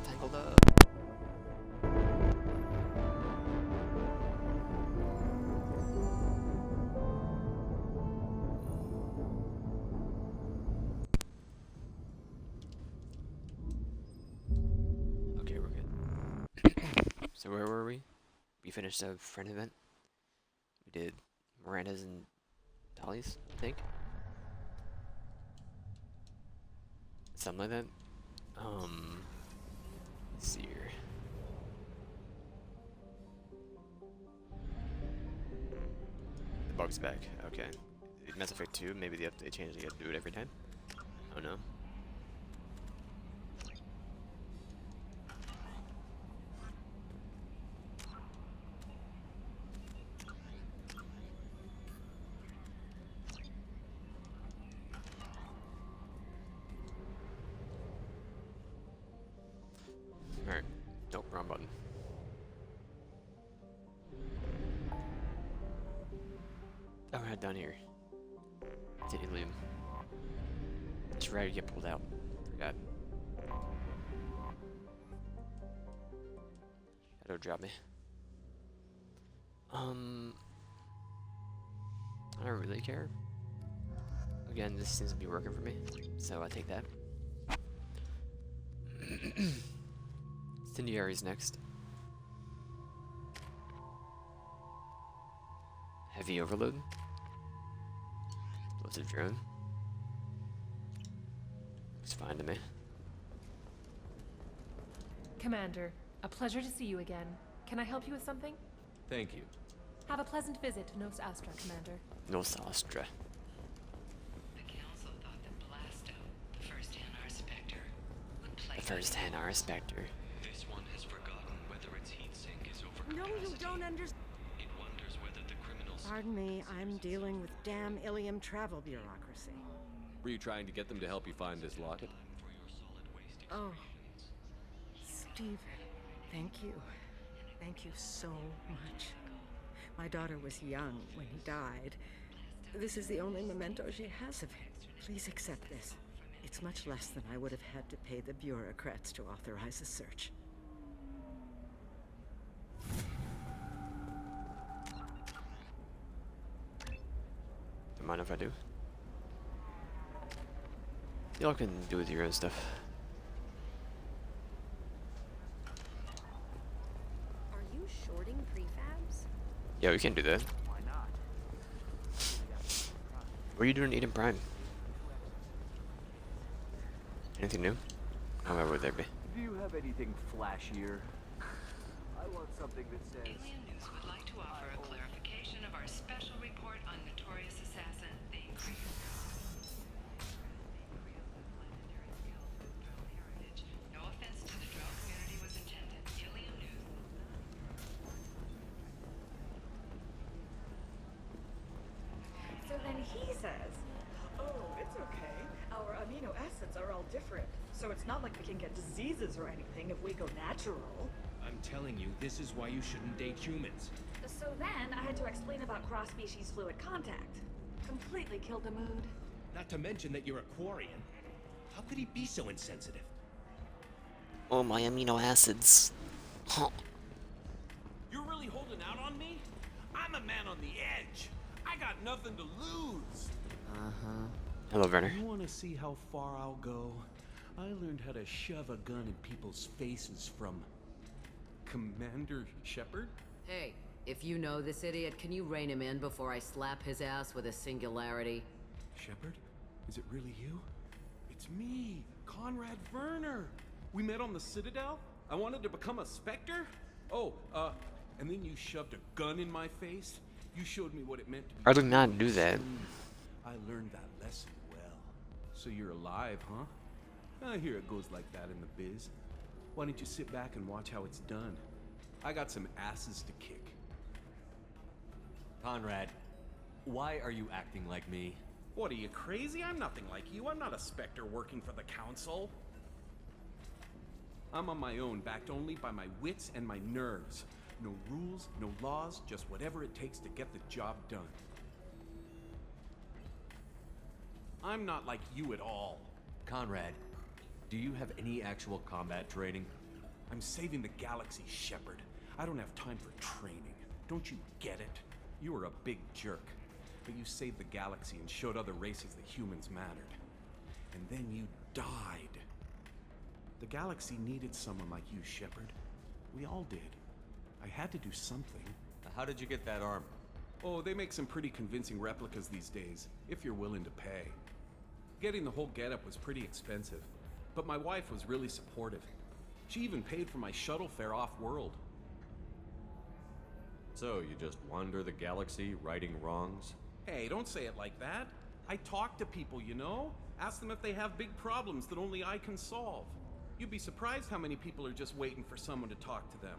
tangled up. Okay, we're good. So where were we? We finished the friend event. We did Miranda's and Dolly's, I think. Something like that. Let's see here. The bug's back. Okay. Mass Effect 2, maybe the update changed. You have to do it every time. Oh no. Alright. Nope, wrong button. Oh, we're down here. Didn't leave him. It's ready to get pulled out. Forgot. Shadow drop me. I don't really care. Again, this seems to be working for me, so I take that. Incendiary's next. Heavy overload. Explosive drone. Looks fine to me. Commander, a pleasure to see you again. Can I help you with something? Thank you. Have a pleasant visit to Nos Astra, Commander. Nos Astra. The council thought that Blasto, the first Hanar Spectre, would play The first Hanar Spectre. This one has forgotten whether its heatsink is over No, you don't understand. It wonders whether the criminals... Pardon me, I'm dealing with damn Ilium travel bureaucracy. Were you trying to get them to help you find this locket? For your solid waste Oh, explosions. Stephen, thank you. Thank you so much. My daughter was young when he died. This is the only memento she has of him. Please accept this. It's much less than I would have had to pay the bureaucrats to authorize a search. Don't mind if I do. Y'all can do with your own stuff. Are you shorting prefabs? Yeah, we can do that. What are you doing Eden Prime? Anything new? How would there be? Do you have anything flashier? I want something that says... Alien News would like to offer a clarification of our special report on notorious assassin, the No offense to the drone community was intended. Alien News. So then he says, oh, it's okay. Our amino acids are all different. So it's not like we can get diseases or anything if we go natural. I'm telling you, this is why you shouldn't date humans. So then I had to explain about cross-species fluid contact. Completely killed the mood. Not to mention that you're Aquarian. How could he be so insensitive? Oh, my amino acids. Huh. You're really holding out on me? I'm a man on the edge. I got nothing to lose. Hello, Werner. You want to see how far I'll go? I learned how to shove a gun in people's faces from Commander Shepard. Hey, if you know this idiot, can you rein him in before I slap his ass with a singularity? Shepard? Is it really you? It's me, Conrad Werner. We met on the Citadel. I wanted to become a Spectre. Oh, and then you shoved a gun in my face. You showed me what it meant to be. I did not do that. I learned that lesson well. So you're alive, huh? I hear it goes like that in the biz. Why don't you sit back and watch how it's done? I got some asses to kick. Conrad, why are you acting like me? What, are you crazy? I'm nothing like you. I'm not a Spectre working for the council. I'm on my own, backed only by my wits and my nerves. No rules, no laws, just whatever it takes to get the job done. I'm not like you at all. Conrad, do you have any actual combat training? I'm saving the galaxy, Shepard. I don't have time for training. Don't you get it? You were a big jerk, but you saved the galaxy and showed other races that humans mattered. And then you died. The galaxy needed someone like you, Shepard. We all did. I had to do something. How did you get that armor? Oh, they make some pretty convincing replicas these days, if you're willing to pay. Getting the whole getup was pretty expensive, but my wife was really supportive. She even paid for my shuttle fare off-world. So, you just wander the galaxy, righting wrongs? Hey, don't say it like that. I talk to people, you know? Ask them if they have big problems that only I can solve. You'd be surprised how many people are just waiting for someone to talk to them.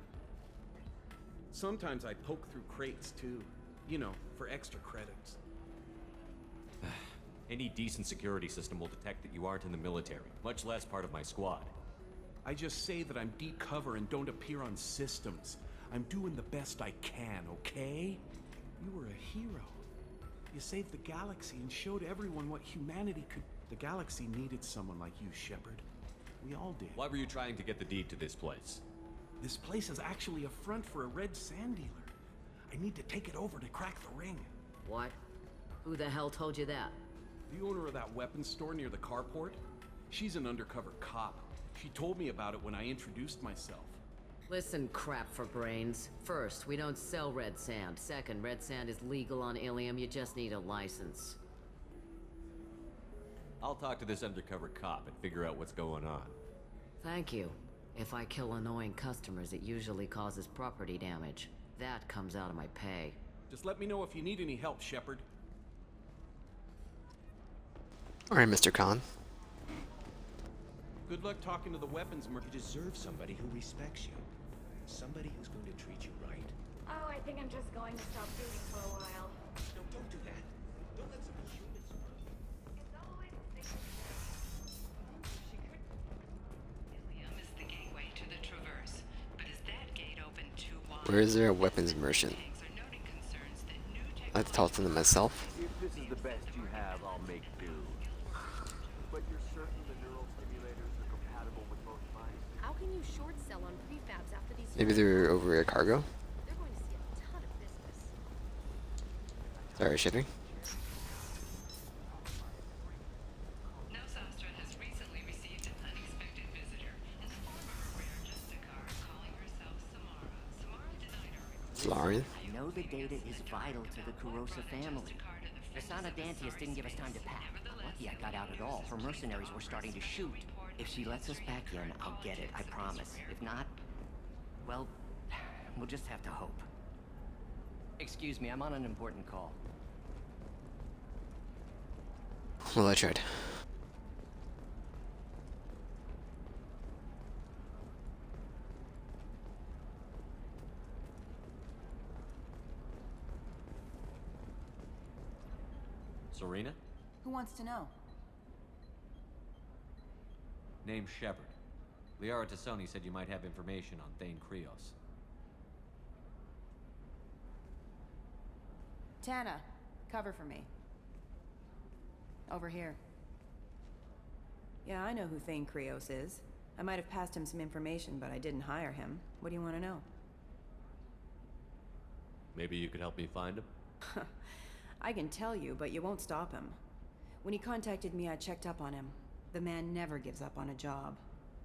Sometimes I poke through crates, too. You know, for extra credits. Any decent security system will detect that you aren't in the military, much less part of my squad. I just say that I'm deep cover and don't appear on systems. I'm doing the best I can, okay? You were a hero. You saved the galaxy and showed everyone what humanity could... The galaxy needed someone like you, Shepard. We all did. Why were you trying to get the deed to this place? This place is actually a front for a red sand dealer. I need to take it over to crack the ring. What? Who the hell told you that? The owner of that weapons store near the carport. She's an undercover cop. She told me about it when I introduced myself. Listen, crap for brains. First, we don't sell red sand. Second, red sand is legal on Ilium. You just need a license. I'll talk to this undercover cop and figure out what's going on. Thank you. If I kill annoying customers, it usually causes property damage. That comes out of my pay. Just let me know if you need any help, Shepard. Alright, Mr. Khan. Good luck talking to the weapons merchant. You deserve somebody who respects you. Somebody who's going to treat you right. Oh, I think I'm just going to stop shooting for a while. No, don't do that. Don't let some humans It's always the same. Ilium is the gateway to the Traverse, but is that gate open too wide? Where is there a weapons merchant? Tanks are noting concerns that new I'd talk to them myself. If this is the best you have, I'll make do. But you're certain the neural stimulators are compatible with both minds? How can you short sell on prefabs after these? Maybe they're over at cargo? They're going to see a ton of business. Sorry, shipping. Nosastra has recently received an unexpected visitor in the form of a rare Justicar calling herself Samara. Samara denied our request. Florian? I know the data is vital to the Kurosa family. Asana Dantius didn't give us time to pack. Lucky I got out at all. Her mercenaries were starting to shoot. If she lets us back in, I'll get it, I promise. If not, well, we'll just have to hope. Excuse me, I'm on an important call. Well, I tried. Serena? Who wants to know? Name's Shepard. Liara Tassoni said you might have information on Thane Krios. Tana, cover for me. Over here. Yeah, I know who Thane Krios is. I might have passed him some information, but I didn't hire him. What do you want to know? Maybe you could help me find him? I can tell you, but you won't stop him. When he contacted me, I checked up on him. The man never gives up on a job.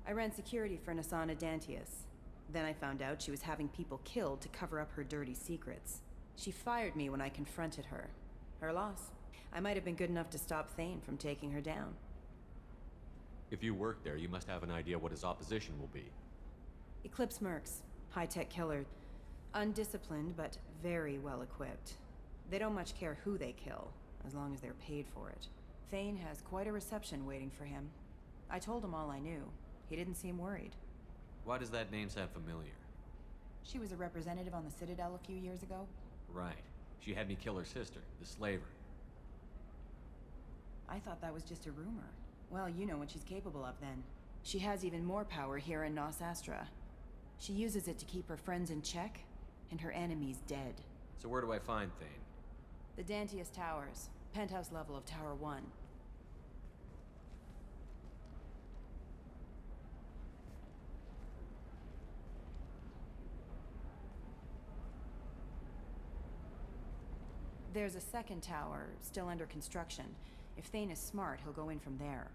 I ran security for Nasana Dantius. Then I found out she was having people killed to cover up her dirty secrets. She fired me when I confronted her. Her loss. I might have been good enough to stop Thane from taking her down. If you work there, you must have an idea what his opposition will be. Eclipse Mercs. High-tech killer. Undisciplined, but very well equipped. They don't much care who they kill, as long as they're paid for it. Thane has quite a reception waiting for him. I told him all I knew. He didn't seem worried. Why does that name sound familiar? She was a representative on the Citadel a few years ago. Right. She had me kill her sister, the slaver. I thought that was just a rumor. Well, you know what she's capable of then. She has even more power here in Nos Astra. She uses it to keep her friends in check, and her enemies dead. So where do I find Thane? The Dantius Towers. Penthouse level of Tower 1. There's a second tower, still under construction. If Thane is smart, he'll go in from there.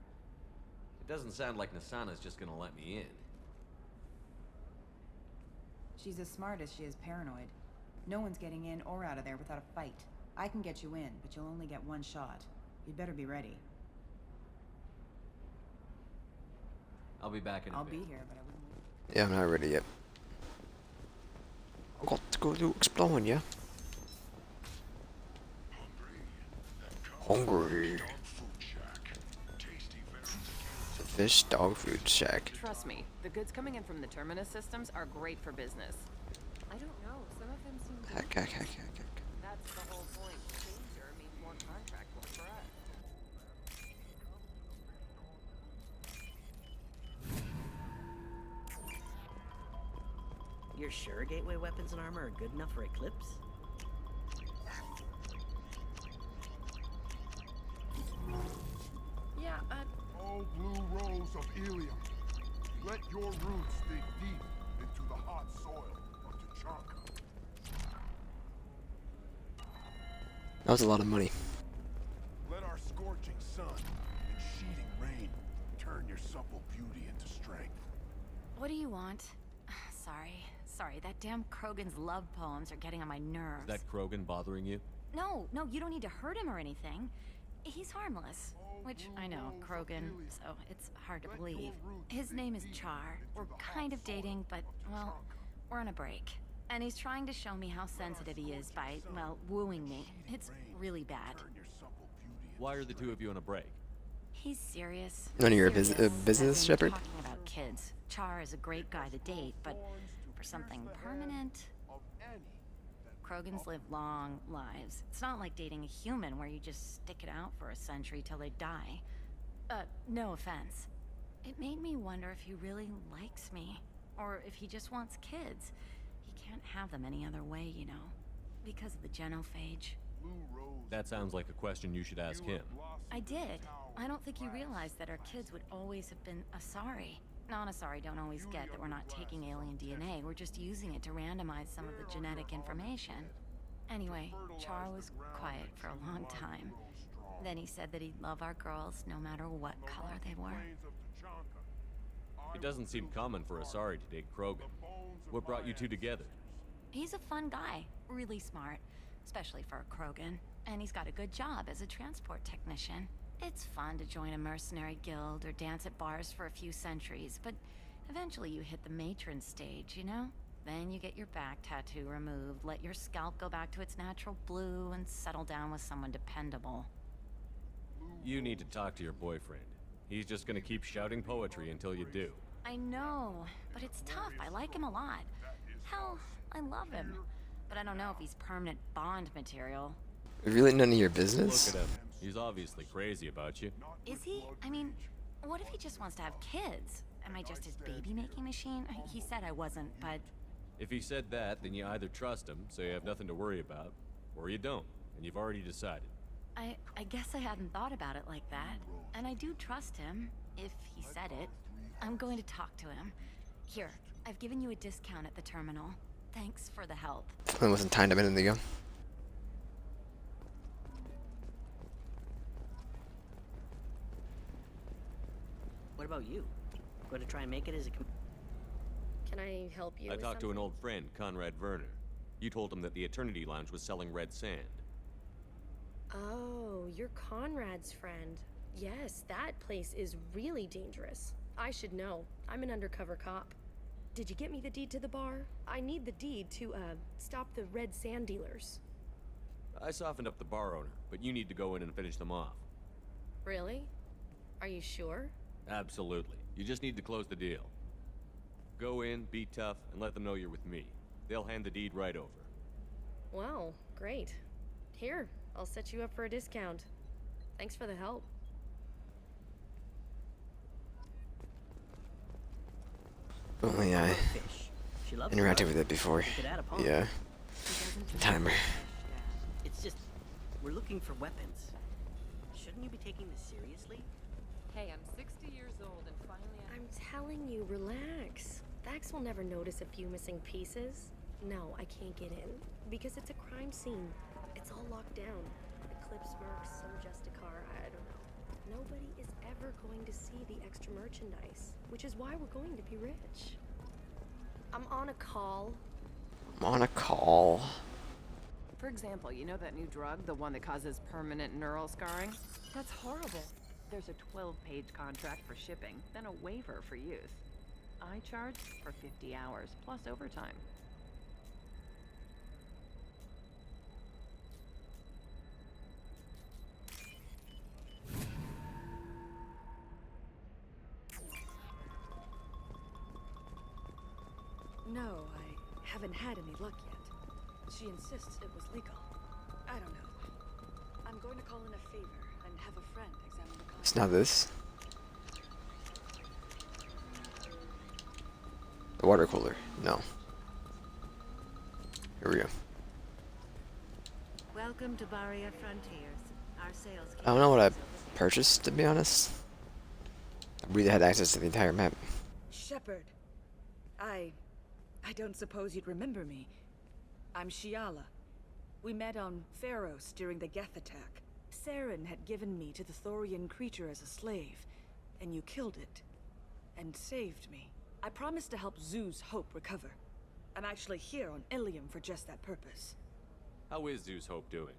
It doesn't sound like Nasana's just gonna let me in. She's as smart as she is paranoid. No one's getting in or out of there without a fight. I can get you in, but you'll only get one shot. You'd better be ready. I'll be back in a I'll bit. be here, but I wouldn't... Yeah, I'm not ready yet. I've got to go do exploring, yeah? Hungry. The fish dog food shack. Trust me, the goods coming in from the Terminus systems are great for business. I don't know, some of them seem Heck. That's the whole point. Danger means more contract work for us. You're sure gateway weapons and armor are good enough for Eclipse? Yeah, Oh, blue rose of Ilium, let your roots dig deep into the hot soil of Tachanka. That was a lot of money. Let our scorching sun and sheeting rain turn your supple beauty into strength. What do you want? Sorry, that damn Krogan's love poems are getting on my nerves. Is that Krogan bothering you? No, you don't need to hurt him or anything. He's harmless. Which, I know, Krogan, so it's hard to believe. His name is Char. We're kind of dating, but, well, we're on a break. And he's trying to show me how sensitive he is by, well, wooing me. It's really bad. Why are the two of you on a break? He's serious. None of your Serious, business, as in Shepard? talking about kids. Char is a great guy to date, but for something permanent... Krogans live long lives. It's not like dating a human where you just stick it out for a century till they die. No offense. It made me wonder if he really likes me, or if he just wants kids. He can't have them any other way, you know, because of the genophage. That sounds like a question you should ask him. I did. I don't think he realized that our kids would always have been Asari. Non-Asari don't always get that we're not taking alien DNA, we're just using it to randomize some of the genetic information. Anyway, Char was quiet for a long time. Then he said that he'd love our girls no matter what color they were. It doesn't seem common for Asari to date Krogan. What brought you two together? He's a fun guy, really smart, especially for a Krogan. And he's got a good job as a transport technician. It's fun to join a mercenary guild or dance at bars for a few centuries, but eventually you hit the matron stage, you know? Then you get your back tattoo removed, let your scalp go back to its natural blue, and settle down with someone dependable. You need to talk to your boyfriend. He's just gonna keep shouting poetry until you do. I know, but it's tough. I like him a lot. Hell, I love him. But I don't know if he's permanent Bond material. Really none of your business? Look at him. He's obviously crazy about you. Is he? I mean, what if he just wants to have kids? Am I just his baby-making machine? He said I wasn't, but... If he said that, then you either trust him, so you have nothing to worry about, or you don't, and you've already decided. I guess I hadn't thought about it like that. And I do trust him, if he said it. I'm going to talk to him. Here, I've given you a discount at the terminal. Thanks for the help. I wasn't timed a minute ago. What about you? Going to try and make it as a Can I help you I with talked to an something? old friend, Conrad Werner. You told him that the Eternity Lounge was selling red sand. Oh, you're Conrad's friend. Yes, that place is really dangerous. I should know. I'm an undercover cop. Did you get me the deed to the bar? I need the deed to, stop the red sand dealers. I softened up the bar owner, but you need to go in and finish them off. Really? Are you sure? Absolutely. You just need to close the deal. Go in, be tough, and let them know you're with me. They'll hand the deed right over. Wow, great. Here, I'll set you up for a discount. Thanks for the help. Only I She loves interacted to with it before. You could add a pond. Yeah. The timer. It's just, we're looking for weapons. Shouldn't you be taking this seriously? Hey, I'm 60 years old and finally I'm telling you, relax. Vax will never notice a few missing pieces. No, I can't get in. Because it's a crime scene. It's all locked down. Eclipse Mercs, some Justicar, I don't know. Nobody is ever going to see the extra merchandise, which is why we're going to be rich. I'm on a call. I'm on a call. For example, you know that new drug, the one that causes permanent neural scarring? That's horrible. There's a 12-page contract for shipping, then a waiver for use. I charge for 50 hours, plus overtime. No, I haven't had any luck yet. She insists it was legal. I don't know. I'm going to call in a favor and have a friend examine the contract. It's not this. The water cooler. No. Here we go. Welcome to Barrier Frontiers. Our sales. I don't know what I purchased, to be honest. I really had access to the entire map. Shepard. I don't suppose you'd remember me. I'm Shiala. We met on Pharos during the Geth attack. Saren had given me to the Thorian creature as a slave, and you killed it. And saved me. I promised to help Zeus Hope recover. I'm actually here on Ilium for just that purpose. How is Zeus Hope doing?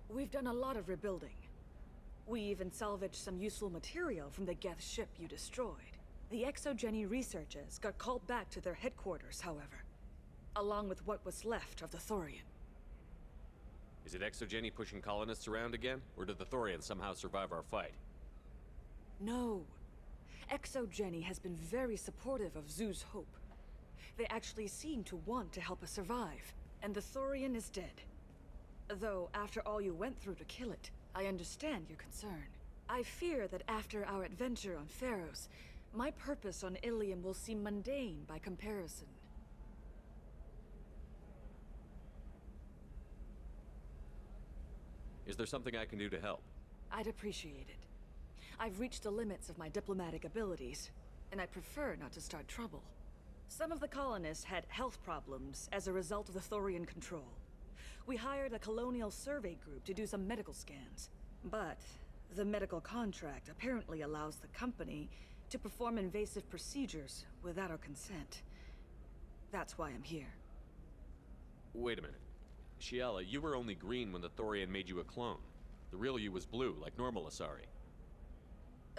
We've done a lot of rebuilding. We even salvaged some useful material from the Geth ship you destroyed. The Exogeny researchers got called back to their headquarters, however, along with what was left of the Thorian. Is it Exogeny pushing colonists around again? Or did the Thorians somehow survive our fight? No. Exogeny has been very supportive of Zeus Hope. They actually seem to want to help us survive, and the Thorian is dead. Though, after all you went through to kill it, I understand your concern. I fear that after our adventure on Pharos, my purpose on Ilium will seem mundane by comparison. Is there something I can do to help? I'd appreciate it. I've reached the limits of my diplomatic abilities, and I prefer not to start trouble. Some of the colonists had health problems as a result of the Thorian control. We hired a colonial survey group to do some medical scans. But the medical contract apparently allows the company to perform invasive procedures without our consent. That's why I'm here. Wait a minute. Shiala, you were only green when the Thorian made you a clone. The real you was blue, like normal Asari.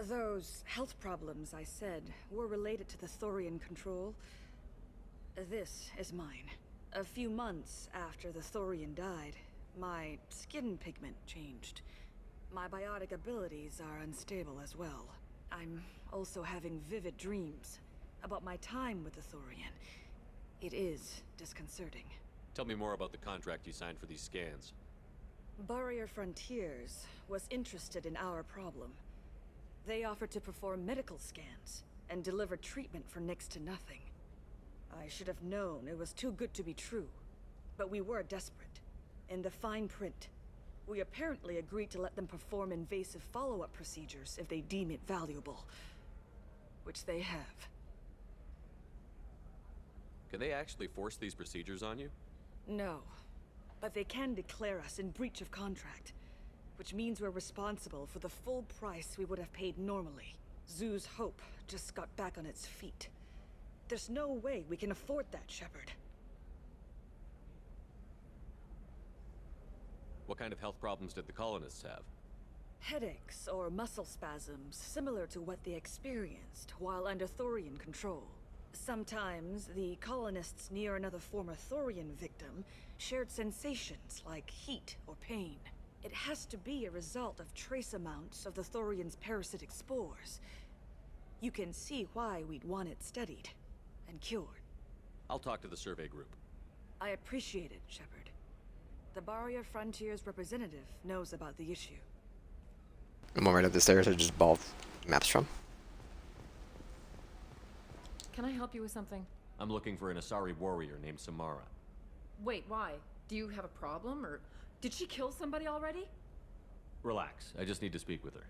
Those health problems I said were related to the Thorian control. This is mine. A few months after the Thorian died, my skin pigment changed. My biotic abilities are unstable as well. I'm also having vivid dreams about my time with the Thorian. It is disconcerting. Tell me more about the contract you signed for these scans. Barrier Frontiers was interested in our problem. They offered to perform medical scans and deliver treatment for next to nothing. I should have known it was too good to be true, but we were desperate. In the fine print, we apparently agreed to let them perform invasive follow-up procedures if they deem it valuable. Which they have. Can they actually force these procedures on you? No, but they can declare us in breach of contract, which means we're responsible for the full price we would have paid normally. Zeus Hope just got back on its feet. There's no way we can afford that, Shepard. What kind of health problems did the colonists have? Headaches or muscle spasms similar to what they experienced while under Thorian control. Sometimes the colonists near another former Thorian victim shared sensations like heat or pain. It has to be a result of trace amounts of the Thorian's parasitic spores. You can see why we'd want it studied and cured. I'll talk to the survey group. I appreciate it, Shepard. The Barrier Frontiers representative knows about the issue. I'm right up the stairs I just bought maps from. Can I help you with something? I'm looking for an Asari warrior named Samara. Wait, why? Do you have a problem, or did she kill somebody already? Relax, I just need to speak with her.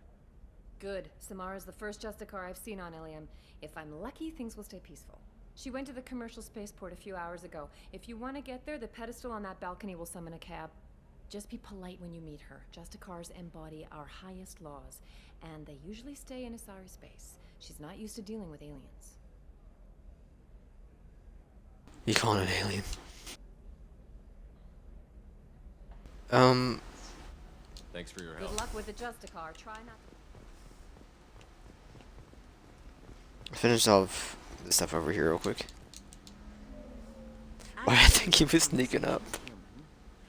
Good. Samara's the first Justicar I've seen on Ilium. If I'm lucky, things will stay peaceful. She went to the commercial spaceport a few hours ago. If you want to get there, the pedestal on that balcony will summon a cab. Just be polite when you meet her. Justicars embody our highest laws, and they usually stay in Asari space. She's not used to dealing with aliens. You calling an alien? Thanks for your help. Good luck with the Justicar. Try not to... Finish off the stuff over here real quick. Why I think he was sneaking up.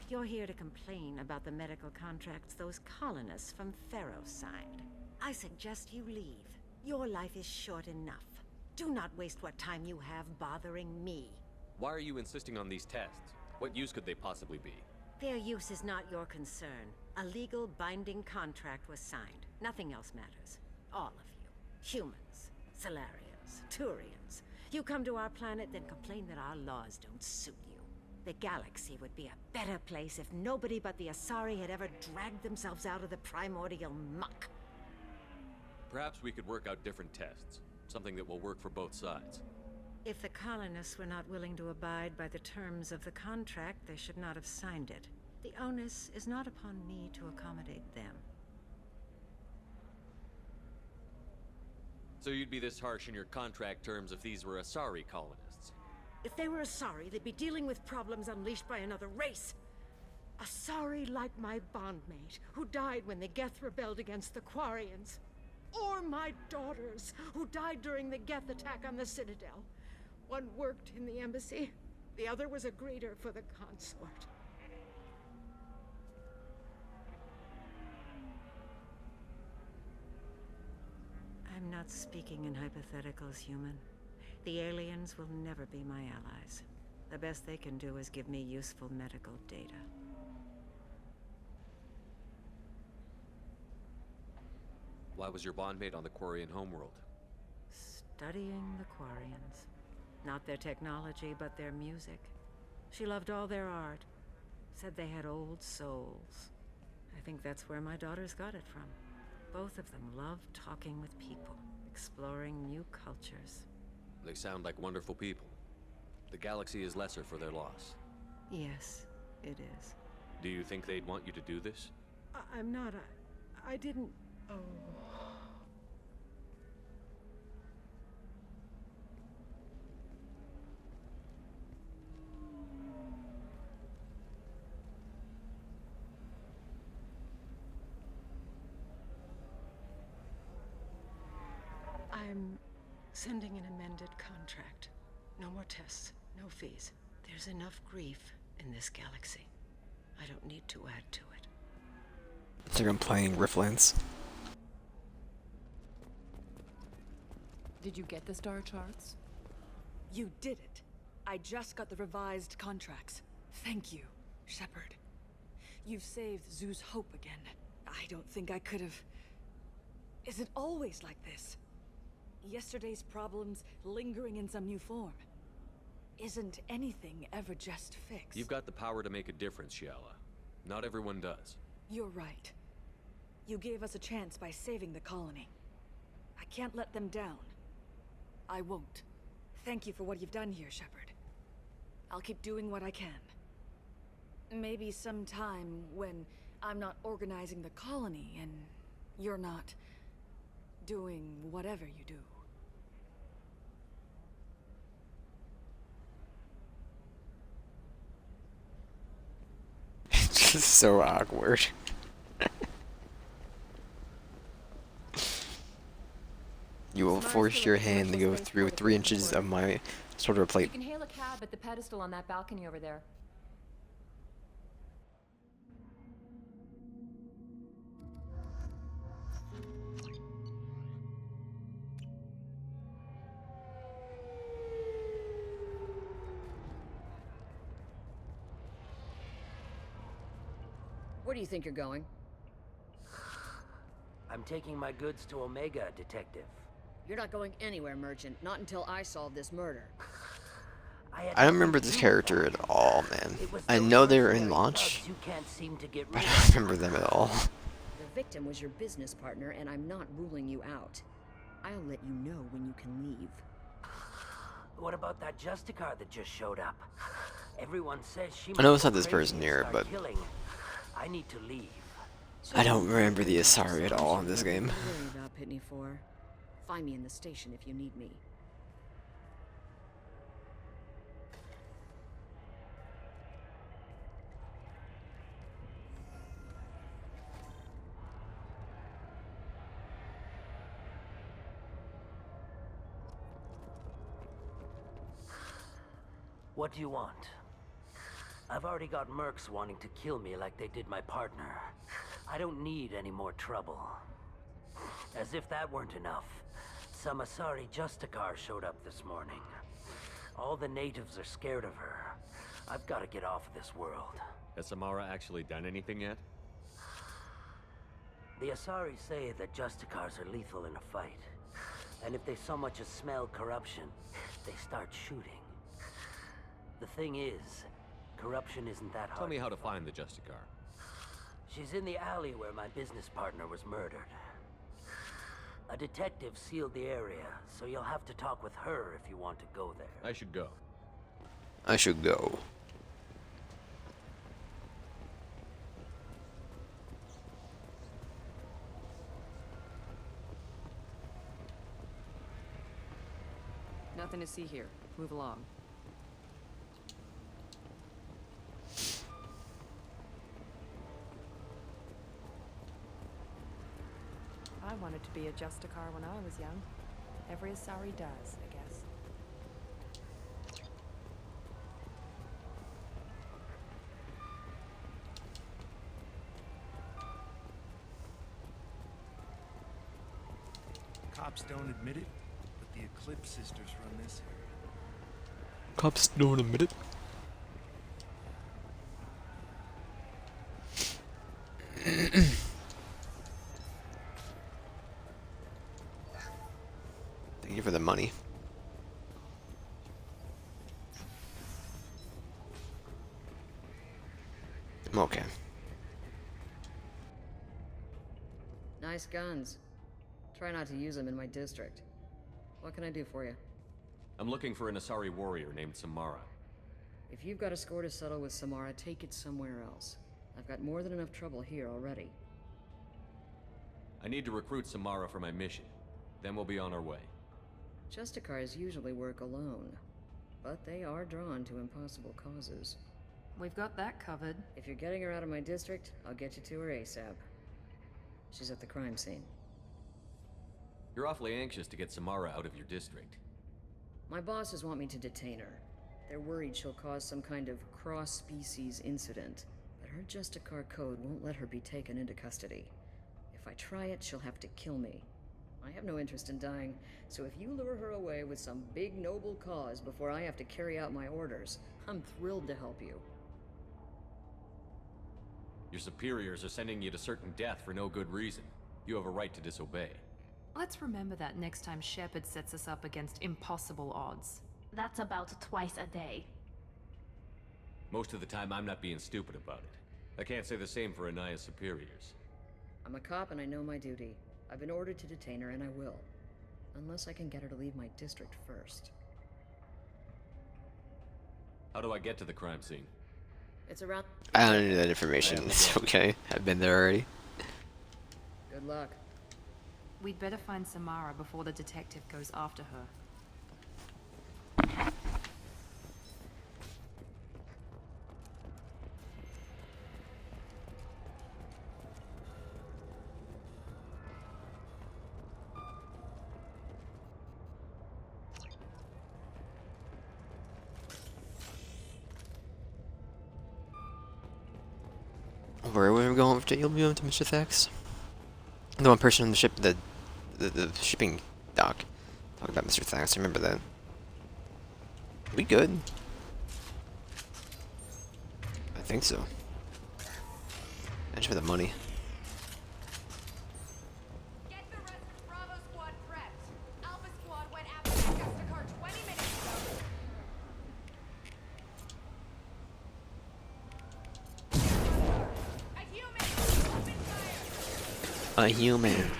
You're here to complain about the medical contracts those colonists from Pharaoh signed. I suggest you leave. Your life is short enough. Do not waste what time you have bothering me. Why are you insisting on these tests? What use could they possibly be? Their use is not your concern. A legal binding contract was signed. Nothing else matters. All of you. Humans, Solarians, Turians. You come to our planet, then complain that our laws don't suit you. The galaxy would be a better place if nobody but the Asari had ever dragged themselves out of the primordial muck. Perhaps we could work out different tests. Something that will work for both sides. If the colonists were not willing to abide by the terms of the contract, they should not have signed it. The onus is not upon me to accommodate them. So you'd be this harsh in your contract terms if these were Asari colonists? If they were Asari, they'd be dealing with problems unleashed by another race. Asari like my bondmate, who died when the Geth rebelled against the Quarians. Or my daughters, who died during the Geth attack on the Citadel. One worked in the embassy, the other was a greeter for the consort. I'm not speaking in hypotheticals, human. The aliens will never be my allies. The best they can do is give me useful medical data. Why was your bondmate on the Quarian homeworld? Studying the Quarians. Not their technology, but their music. She loved all their art. Said they had old souls. I think that's where my daughters got it from. Both of them love talking with people, exploring new cultures. They sound like wonderful people. The galaxy is lesser for their loss. Yes, it is. Do you think they'd want you to do this? I'm not. I didn't. Oh. I'm sending an amended contract. No more tests, no fees. There's enough grief in this galaxy. I don't need to add to it. It's like I'm playing Riftlands. Did you get the star charts? You did it. I just got the revised contracts. Thank you, Shepard. You've saved Zoo's hope again. I don't think I could have... Is it always like this? Yesterday's problems lingering in some new form. Isn't anything ever just fixed? You've got the power to make a difference, Shiala. Not everyone does. You're right. You gave us a chance by saving the colony. I can't let them down. I won't. Thank you for what you've done here, Shepard. I'll keep doing what I can. Maybe sometime when I'm not organizing the colony and you're not doing whatever you do. It's just so awkward. You will force your hand to go through 3 inches of my shoulder You plate. can hail a cab at the pedestal on that balcony over there. Where do you think you're going? I'm taking my goods to Omega, Detective. You're not going anywhere, Merchant. Not until I solve this murder. I don't remember this character at all, man. I know they were in Launch, You can't seem to get but rid I don't remember them at all. The victim was your business partner, and I'm not ruling you out. I'll let you know when you can leave. What about that Justicar that just showed up? Everyone says she I know must it's not go this crazy person and here, start but killing. I need to leave. I don't remember the Asari at all in this game. Nothing to worry about, Pitney 4. Find me in the station if you need me. What do you want? I've already got mercs wanting to kill me like they did my partner. I don't need any more trouble. As if that weren't enough, some Asari Justicar showed up this morning. All the natives are scared of her. I've got to get off of this world. Has Samara actually done anything yet? The Asari say that Justicars are lethal in a fight. And if they so much as smell corruption, they start shooting. The thing is, corruption isn't that hard. Tell me how to find the Justicar. She's in the alley where my business partner was murdered. A detective sealed the area, so you'll have to talk with her if you want to go there. I should go. I should go. Nothing to see here. Move along. I wanted to be a Justicar when I was young. Every Asari does, I guess. Cops don't admit it, but the Eclipse sisters run this area. Cops don't admit it. Thank you for the money. I'm okay. Nice guns. Try not to use them in my district. What can I do for you? I'm looking for an Asari warrior named Samara. If you've got a score to settle with Samara, take it somewhere else. I've got more than enough trouble here already. I need to recruit Samara for my mission. Then we'll be on our way. Justicars usually work alone, but they are drawn to impossible causes. We've got that covered. If you're getting her out of my district, I'll get you to her ASAP. She's at the crime scene. You're awfully anxious to get Samara out of your district. My bosses want me to detain her. They're worried she'll cause some kind of cross-species incident, but her Justicar code won't let her be taken into custody. If I try it, she'll have to kill me. I have no interest in dying, so if you lure her away with some big noble cause before I have to carry out my orders, I'm thrilled to help you. Your superiors are sending you to certain death for no good reason. You have a right to disobey. Let's remember that next time Shepard sets us up against impossible odds. That's about twice a day. Most of the time, I'm not being stupid about it. I can't say the same for Anaya's superiors. I'm a cop and I know my duty. I've been ordered to detain her and I will. Unless I can get her to leave my district first. How do I get to the crime scene? It's around... I don't need that information. It's okay. I've been there already. Good luck. We'd better find Samara before the detective goes after her. Where are we going to? You'll be going to Mr. Thax? The one person on the ship, the shipping dock. Talk about Mr. Thax, remember that. We good? I think so. Thanks for the money. Get the rest of Bravo Squad prepped. Alpha Squad went after the Justicar 20 minutes ago. A human! Open fire! A human.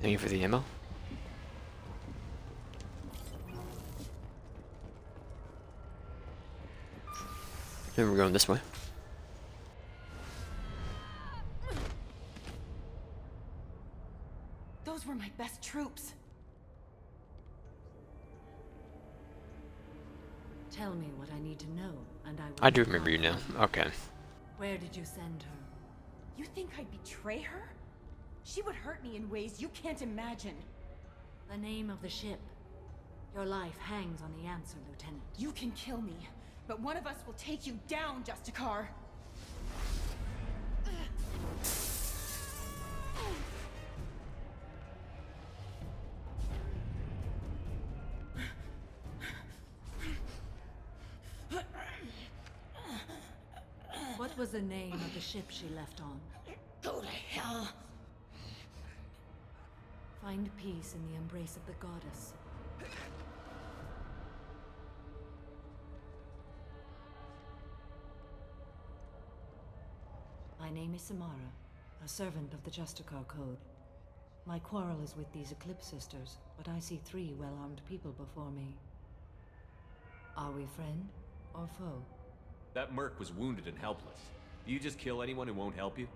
Thank you for the ammo. Maybe we're going this way. Those were my best troops. Tell me what I need to know, and I will. I do remember you now. Okay. Where did you send her? You think I'd betray her? She would hurt me in ways you can't imagine. The name of the ship. Your life hangs on the answer, Lieutenant. You can kill me, but one of us will take you down, Justicar. What was the name of the ship she left on? Go to hell. Find peace in the embrace of the goddess. My name is Samara, a servant of the Justicar Code. My quarrel is with these Eclipse Sisters, but I see 3 well-armed people before me. Are we friend or foe? That merc was wounded and helpless. Do you just kill anyone who won't help you?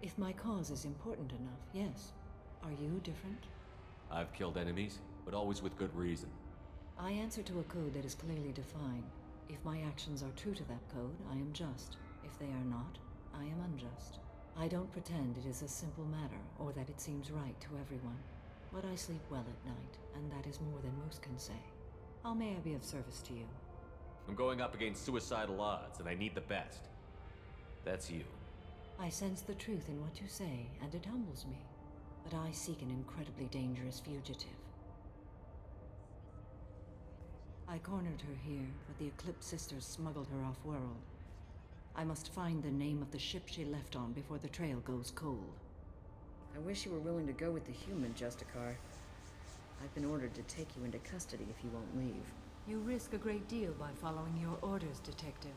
If my cause is important enough, yes. Are you different? I've killed enemies, but always with good reason. I answer to a code that is clearly defined. If my actions are true to that code, I am just. If they are not, I am unjust. I don't pretend it is a simple matter, or that it seems right to everyone. But I sleep well at night, and that is more than most can say. How may I be of service to you? I'm going up against suicidal odds, and I need the best. That's you. I sense the truth in what you say, and it humbles me. But I seek an incredibly dangerous fugitive. I cornered her here, but the Eclipse Sisters smuggled her off-world. I must find the name of the ship she left on before the trail goes cold. I wish you were willing to go with the human, Justicar. I've been ordered to take you into custody if you won't leave. You risk a great deal by following your orders, Detective.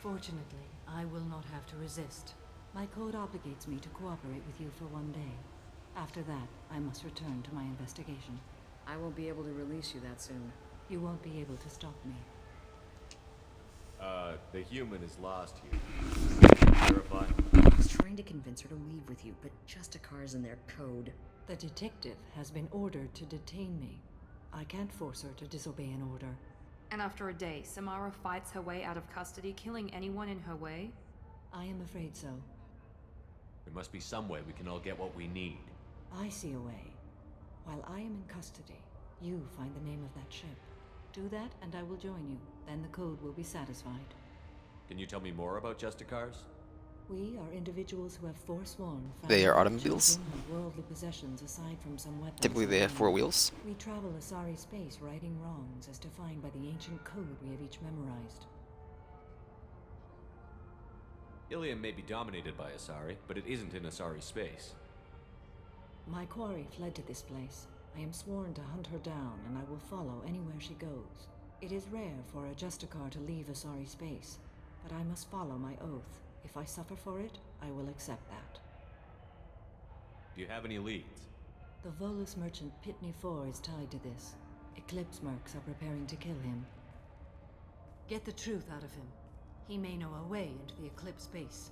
Fortunately, I will not have to resist. My code obligates me to cooperate with you for 1 day. After that, I must return to my investigation. I won't be able to release you that soon. You won't be able to stop me. The human is lost here. Verify. I was trying to convince her to leave with you, but Justicar's in their code. The detective has been ordered to detain me. I can't force her to disobey an order. And after a day, Samara fights her way out of custody, killing anyone in her way? I am afraid so. There must be some way we can all get what we need. I see a way. While I am in custody, you find the name of that ship. Do that, and I will join you. Then the code will be satisfied. Can you tell me more about Justicars? We are individuals who have forsworn. They are automobiles. Worldly possessions aside from some weapons. Typically they have 4 wheels. We travel Asari space, righting wrongs as defined by the ancient code we have each memorized. Ilium may be dominated by Asari, but it isn't in Asari space. My quarry fled to this place. I am sworn to hunt her down, and I will follow anywhere she goes. It is rare for a Justicar to leave Asari space, but I must follow my oath. If I suffer for it, I will accept that. Do you have any leads? The Volus merchant Pitney 4 is tied to this. Eclipse mercs are preparing to kill him. Get the truth out of him. He may know a way into the Eclipse base.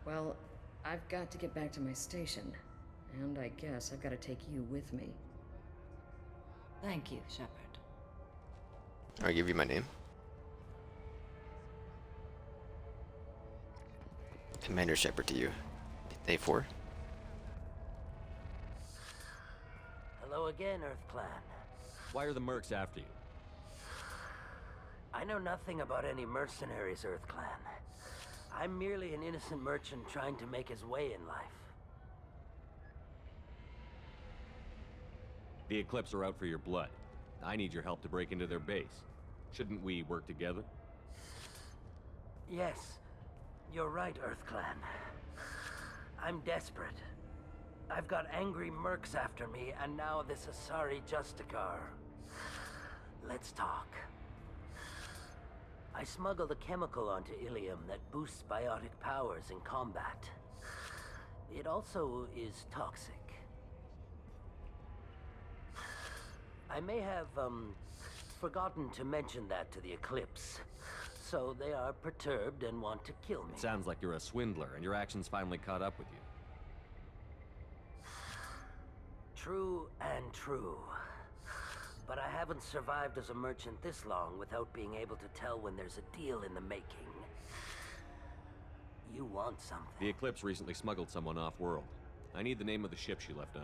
Well, I've got to get back to my station. And I guess I've got to take you with me. Thank you, Shepard. I'll give you my name. Commander Shepard to you. A4. Hello again, Earth Clan. Why are the mercs after you? I know nothing about any mercenaries, Earth Clan. I'm merely an innocent merchant trying to make his way in life. The Eclipse are out for your blood. I need your help to break into their base. Shouldn't we work together? Yes, you're right, Earth Clan. I'm desperate. I've got angry mercs after me, and now this Asari Justicar. Let's talk. I smuggled a chemical onto Ilium that boosts biotic powers in combat. It also is toxic. I may have, forgotten to mention that to the Eclipse. So they are perturbed and want to kill me. It sounds like you're a swindler, and your actions finally caught up with you. True and true. But I haven't survived as a merchant this long without being able to tell when there's a deal in the making. You want something. The Eclipse recently smuggled someone off-world. I need the name of the ship she left on.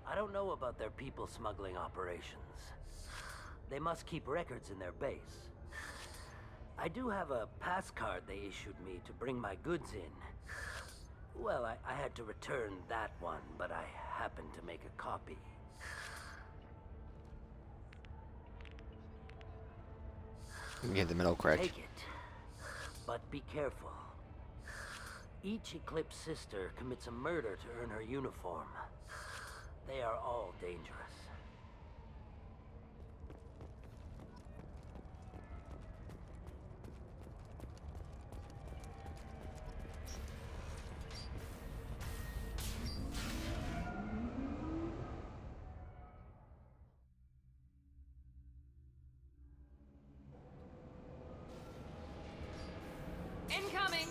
I don't know about their people smuggling operations. They must keep records in their base. I do have a pass card they issued me to bring my goods in. Well, I had to return that one, but I happened to make a copy. Get the middle correct. Take it, but be careful. Each Eclipse sister commits a murder to earn her uniform. They are all dangerous. Incoming!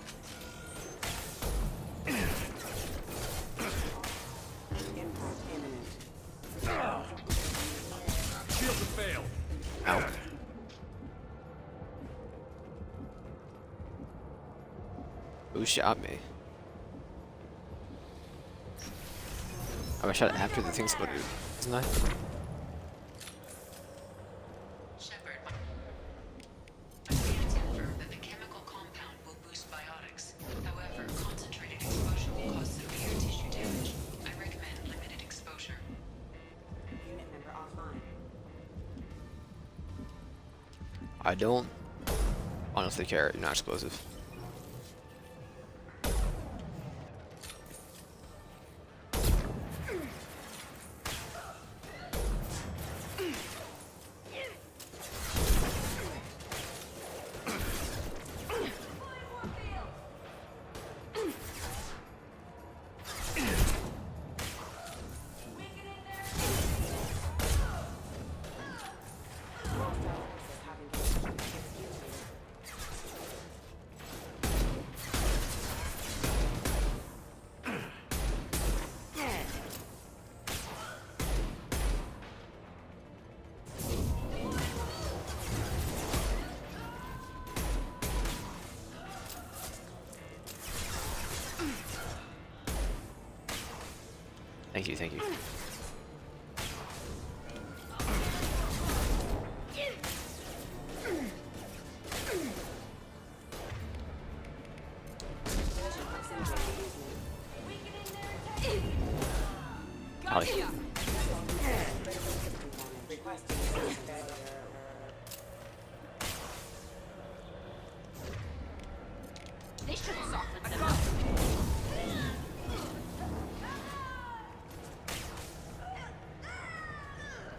Shields have failed. Ow. Who shot me? Oh, I shot after the thing exploded, isn't I? Shepard, my scans confirm that the chemical compound will boost biotics. However, concentrated exposure will cause severe tissue damage. I recommend limited exposure. Unit member offline. I don't honestly care. You're not explosive. Thank you, thank you. Ollie. They should soften them.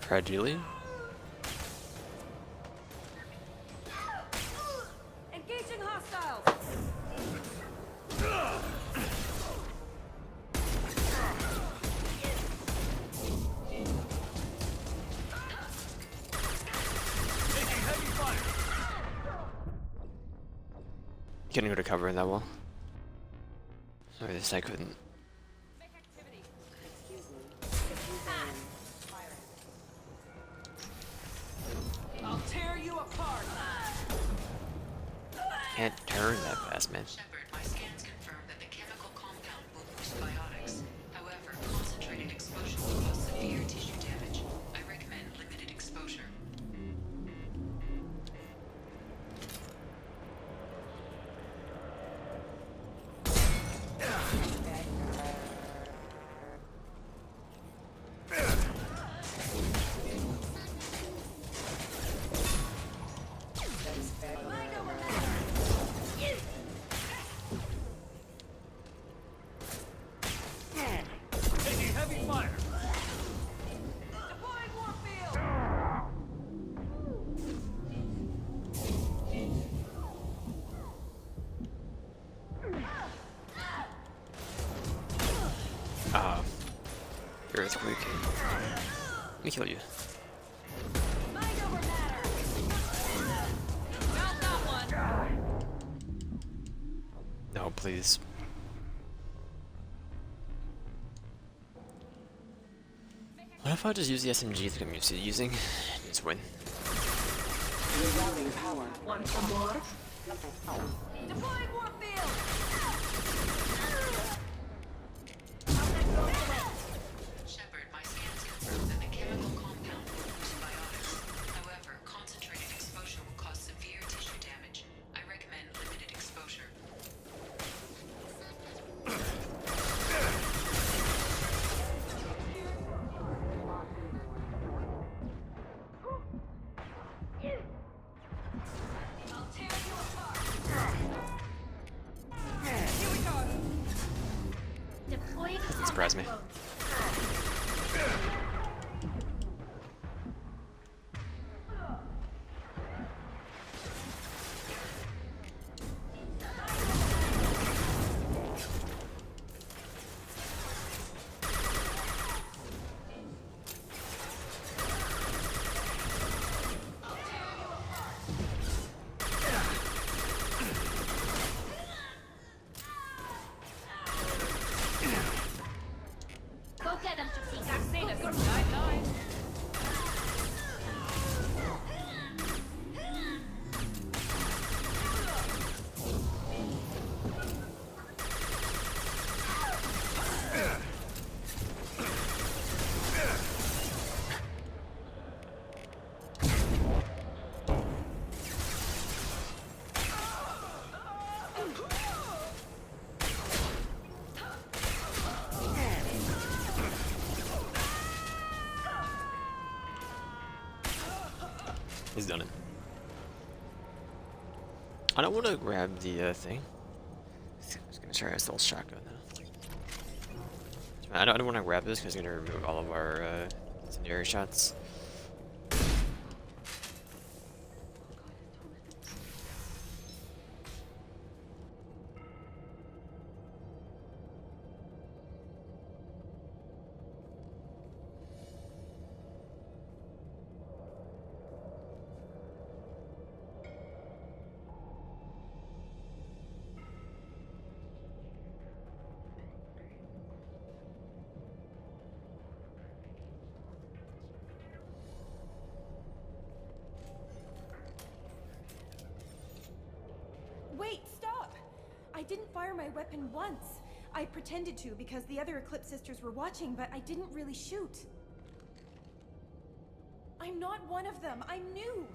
Fragile? Engaging hostiles! Couldn't go to cover in that wall. Sorry, this I couldn't. I'll tear you apart! Can't turn that fast, man. Shepard, my scans confirm that the chemical compound will boost biotics. However, concentrated exposure will cause severe tissue damage. I recommend limited exposure. Earthquake. Let me kill you. No, please. What if I just use the SMG that I'm used to using and just win? Rerouting power. Want some more? Deploying warfield! Shepard, my scans confirm that the chemical compound will boost biotics. However, concentrated exposure will cause severe tissue damage. I recommend limited exposure. Doesn't surprise me. Go get them, Jessica. Seen us. Night. He's done it. I don't want to grab the thing. I was gonna try a stealth shotgun though. I don't want to grab this because it's gonna remove all of our secondary shots. Wait, stop! I didn't fire my weapon once. I pretended to because the other Eclipse sisters were watching, but I didn't really shoot. I'm not one of them. I'm new.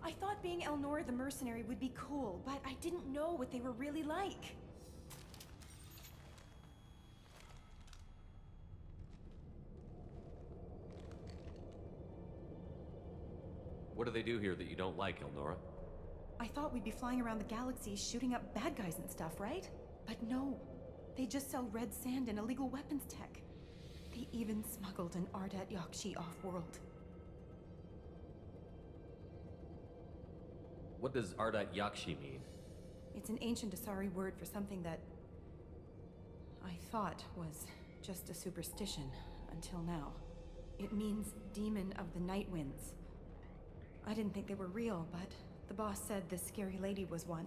I thought being Elnora the mercenary would be cool, but I didn't know what they were really like. What do they do here that you don't like, Elnora? I thought we'd be flying around the galaxy shooting up bad guys and stuff, right? But no. They just sell red sand and illegal weapons tech. They even smuggled an Ardat Yakshi off-world. What does Ardat Yakshi mean? It's an ancient Asari word for something that I thought was just a superstition until now. It means demon of the night winds. I didn't think they were real, but the boss said this scary lady was one.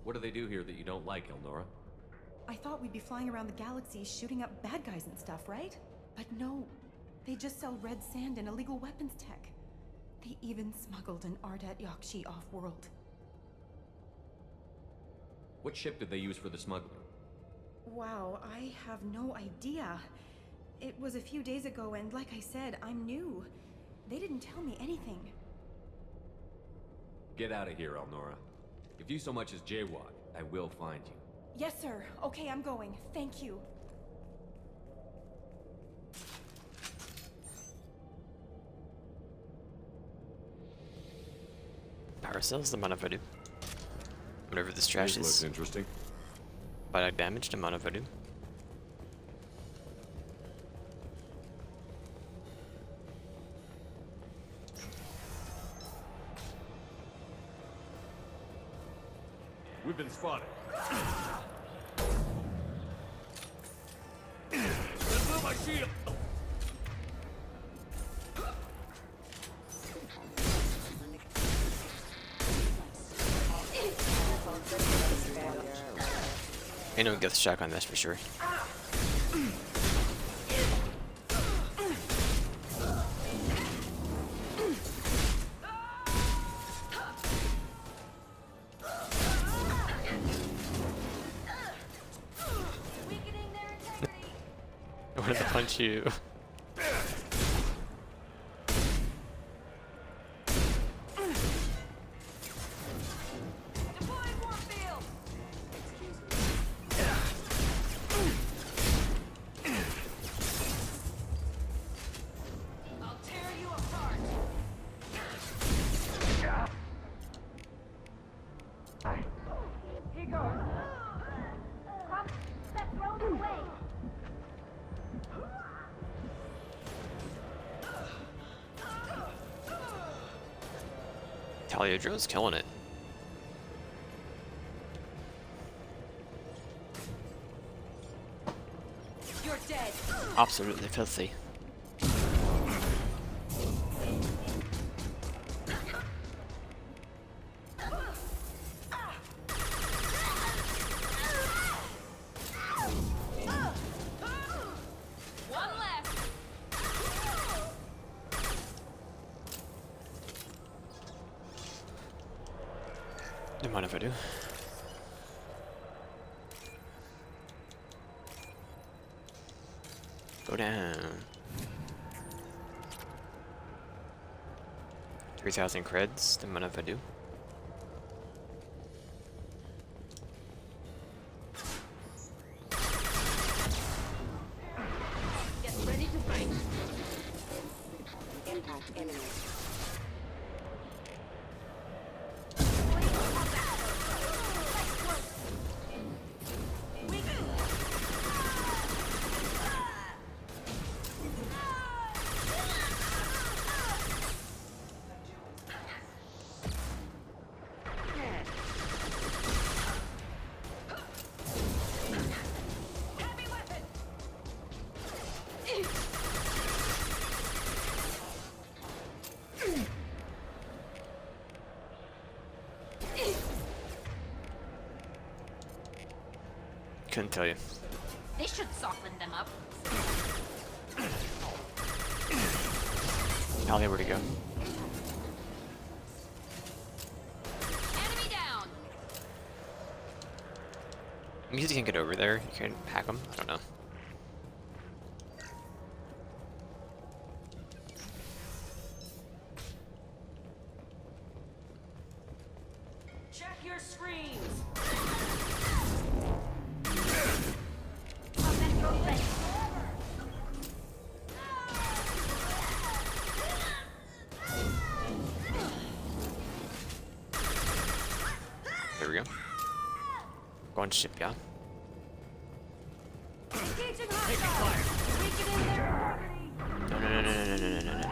What do they do here that you don't like, Elnora? I thought we'd be flying around the galaxy shooting up bad guys and stuff, right? But no. They just sell red sand and illegal weapons tech. They even smuggled an Ardat Yakshi off-world. What ship did they use for the smuggling? Wow, I have no idea. It was a few days ago, and like I said, I'm new. They didn't tell me anything. Get out of here, Elnora. If you so much as jaywalk, I will find you. Yes, sir. Okay, I'm going. Thank you. Power cells, the Monovodu. Whatever this trash This is. looks interesting. Biotic damage to Monovodu. We've been spotted. my shield! Ain't no get the shotgun, that's for sure. I wanted to punch you. I'll tear you apart. Here goes. Come, step thrown away. Talia Drone's killing it. You're dead. Absolutely filthy. One left. Don't mind if I do. Go down. 3,000 creds. Don't mind if I do. Get ready to fight. Impact imminent. Heavy weapon. Couldn't tell you. This should soften them up. Talia, where'd he go? Enemy down. Maybe he can get over there. You can hack him. I don't know. Check your screens. There we go. Go on ship, yeah. Engaging hostile. Weakening their integrity. No, no, no, no, no, no, no, no, no, no.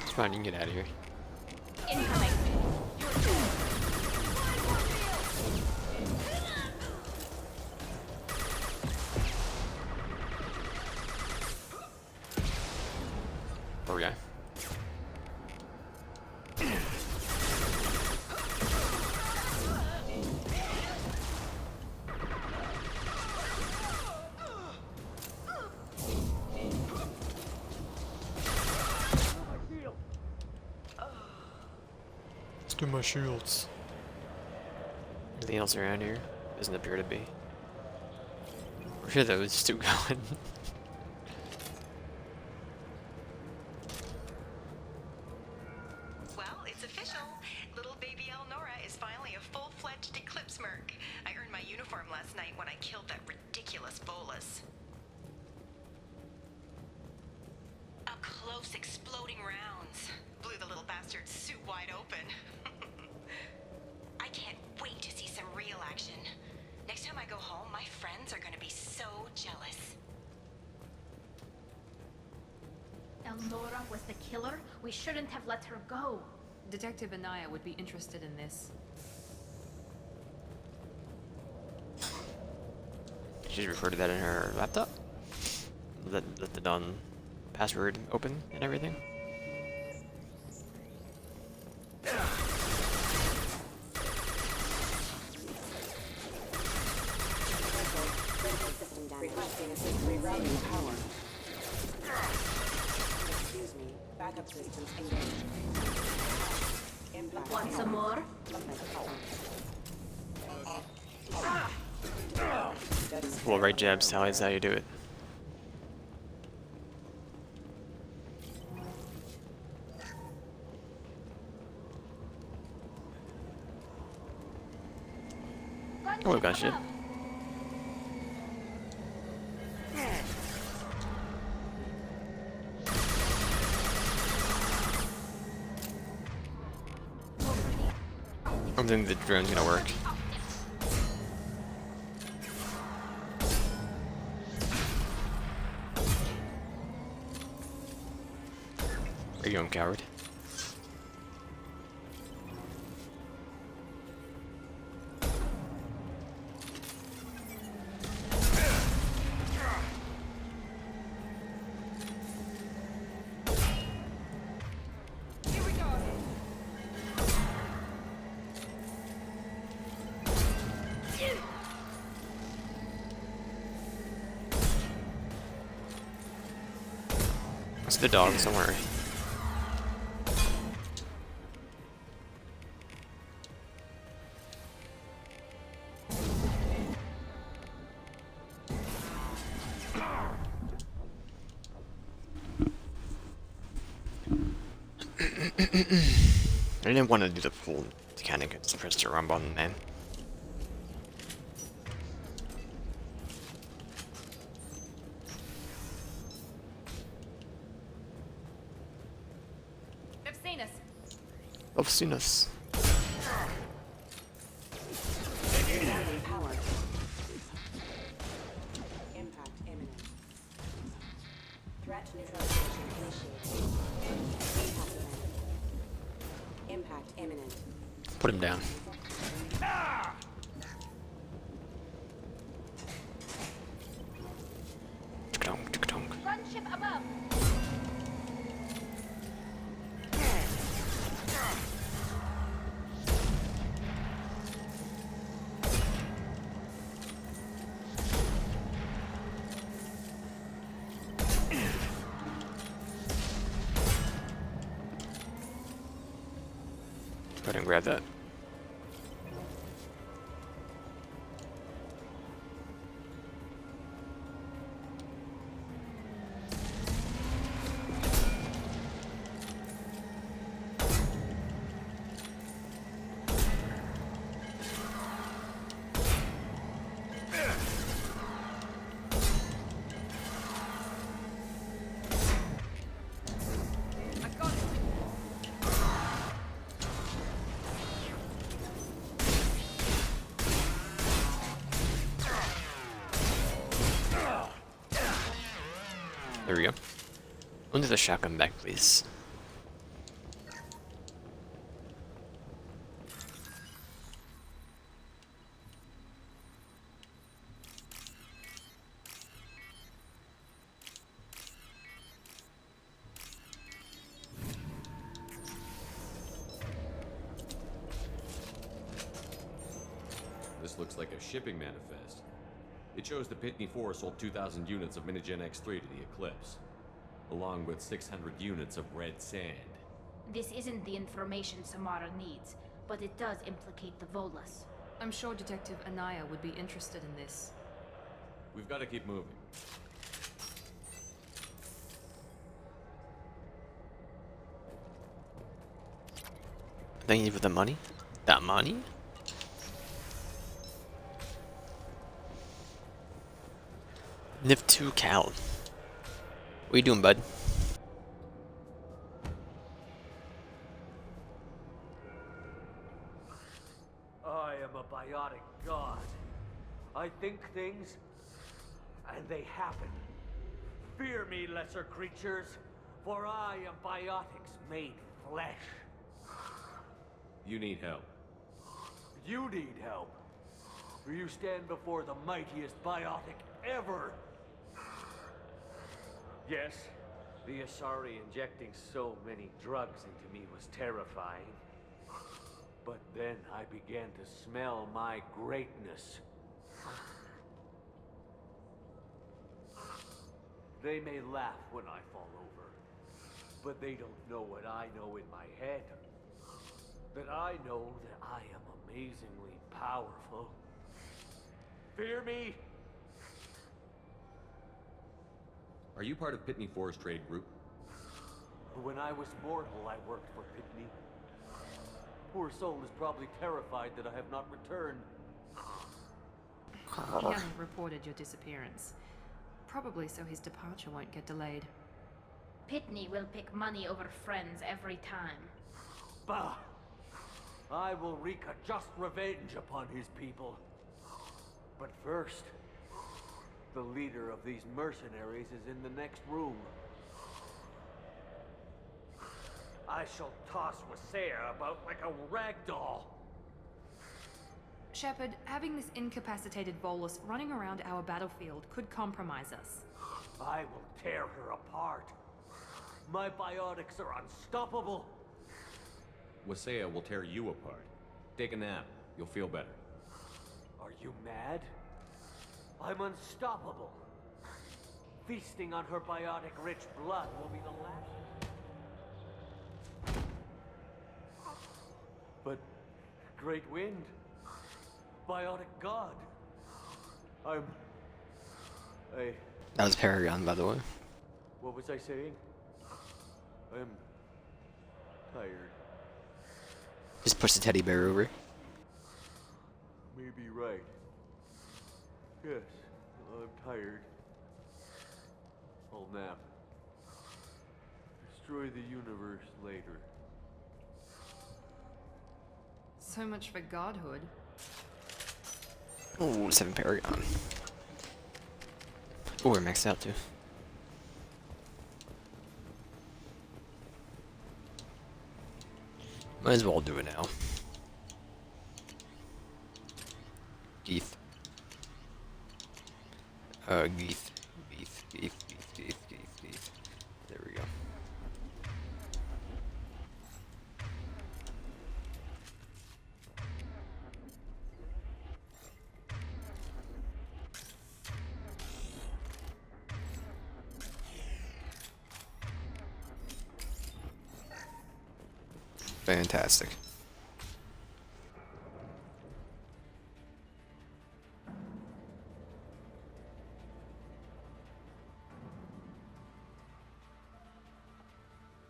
It's fine, you can get out of here. Incoming. Poor guy. Let's do my shields. Anything else around here? Doesn't appear to be. Where are those two going? Well, it's official. when I killed that ridiculous bolus. Up close, exploding rounds. Blew the little bastard's suit wide open. I can't wait to see some real action. Next time I go home, my friends are gonna be so jealous. Elnora was the killer? We shouldn't have let her go. Detective Anaya would be interested in this. She recorded that in her laptop? Let the done password open and everything? Requesting assistance. Rerouting power. Excuse me. Backup systems engaged. Impact. Want some more? Well, right jabs tell us how you do it. Oh, we got shit. I don't think the drone's gonna work. Are you going, coward? It's the dogs, don't worry. I didn't want to do the full mechanic, I just pressed the wrong button, man. I've seen us. Power. Impact imminent. Threat neutralization initiated. Impact imminent. Put him down. Gunship above. Go ahead and grab that. There we go. Onto the shotgun back, please. This looks like a shipping manifest. It shows the Pitney 4 sold 2,000 units of Minigen X3 to the Eclipse, along with 600 units of red sand. This isn't the information Samara needs, but it does implicate the Volas. I'm sure Detective Anaya would be interested in this. We've got to keep moving. Thank you for the money. That money? ME2 Cal. What you doing, bud? I am a biotic god. I think things, and they happen. Fear me, lesser creatures, for I am biotics made flesh. You need help. You need help. For you stand before the mightiest biotic ever. Yes, the Asari injecting so many drugs into me was terrifying. But then I began to smell my greatness. They may laugh when I fall over, but they don't know what I know in my head. That I know that I am amazingly powerful. Fear me? Are you part of Pitney 4's trade group? When I was mortal, I worked for Pitney. Poor soul is probably terrified that I have not returned. He hasn't reported your disappearance. Probably so his departure won't get delayed. Pitney will pick money over friends every time. Bah! I will wreak a just revenge upon his people. But first, the leader of these mercenaries is in the next room. I shall toss Wasea about like a rag doll. Shepard, having this incapacitated Volus running around our battlefield could compromise us. I will tear her apart. My biotics are unstoppable. Wasea will tear you apart. Take a nap. You'll feel better. Are you mad? I'm unstoppable. Feasting on her biotic-rich blood will be the last. But Great Wind, biotic god. That was Paragon, by the way. What was I saying? I'm tired. Just push the teddy bear over. Maybe right. Yes, I'm tired. I'll nap. Destroy the universe later. So much for godhood. Oh, 7 Paragon. Oh, we're maxed out too. Might as well do it now. Geeth. Geeth. Geeth. There we go. Fantastic.